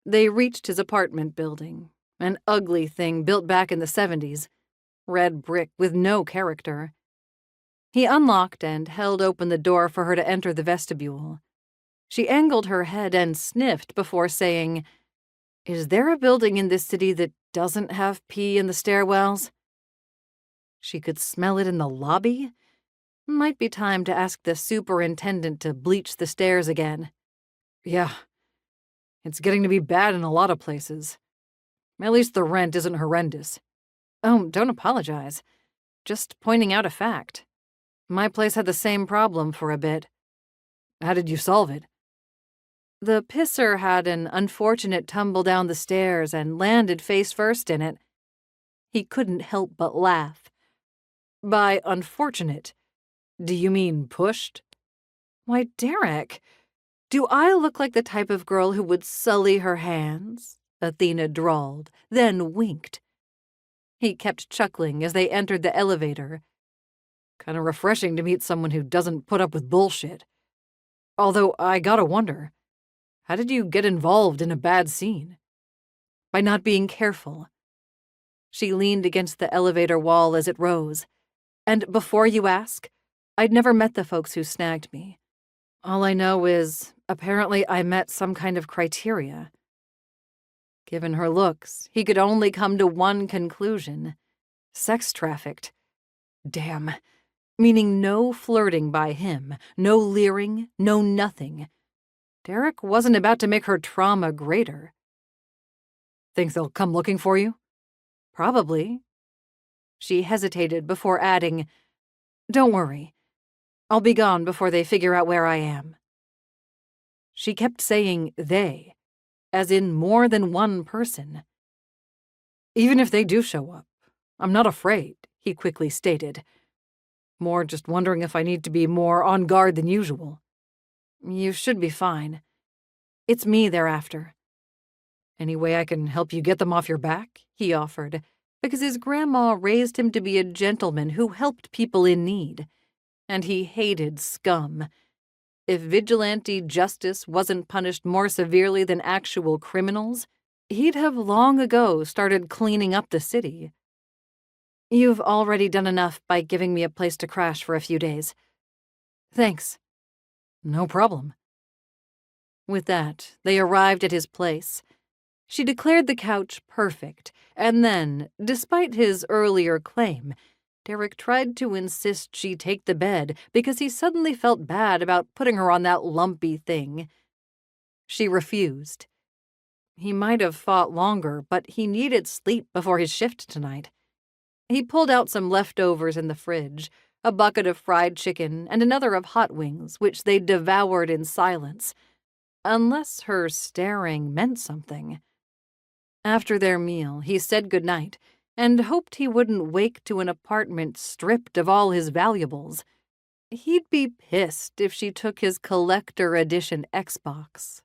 They reached his apartment building, an ugly thing built back in the 70s, red brick with no character. He unlocked and held open the door for her to enter the vestibule. She angled her head and sniffed before saying, "Is there a building in this city that doesn't have pee in the stairwells?" She could smell it in the lobby. Might be time to ask the superintendent to bleach the stairs again. Yeah, it's getting to be bad in a lot of places. At least the rent isn't horrendous. Oh, don't apologize. Just pointing out a fact. My place had the same problem for a bit. How did you solve it? The pisser had an unfortunate tumble down the stairs and landed face first in it. He couldn't help but laugh. By unfortunate, do you mean pushed? Why, Derek, do I look like the type of girl who would sully her hands? Athena drawled, then winked. He kept chuckling as they entered the elevator. Kinda refreshing to meet someone who doesn't put up with bullshit. Although I gotta wonder, how did you get involved in a bad scene? By not being careful. She leaned against the elevator wall as it rose. And before you ask, I'd never met the folks who snagged me. All I know is, apparently I met some kind of criteria. Given her looks, he could only come to one conclusion. Sex trafficked. Damn. Meaning no flirting by him, no leering, no nothing. Derek wasn't about to make her trauma greater. Think they'll come looking for you? Probably. She hesitated before adding, "Don't worry. I'll be gone before they figure out where I am." She kept saying they, as in more than one person. Even if they do show up, I'm not afraid, he quickly stated. More just wondering if I need to be more on guard than usual. You should be fine. It's me they're after. Any way I can help you get them off your back? He offered, because his grandma raised him to be a gentleman who helped people in need. And he hated scum. If vigilante justice wasn't punished more severely than actual criminals, he'd have long ago started cleaning up the city. You've already done enough by giving me a place to crash for a few days. Thanks. No problem. With that, they arrived at his place. She declared the couch perfect, and then, despite his earlier claim, Derek tried to insist she take the bed because he suddenly felt bad about putting her on that lumpy thing. She refused. He might have fought longer, but he needed sleep before his shift tonight. He pulled out some leftovers in the fridge, a bucket of fried chicken and another of hot wings, which they devoured in silence, unless her staring meant something. After their meal, he said goodnight and hoped he wouldn't wake to an apartment stripped of all his valuables. He'd be pissed if she took his collector edition Xbox.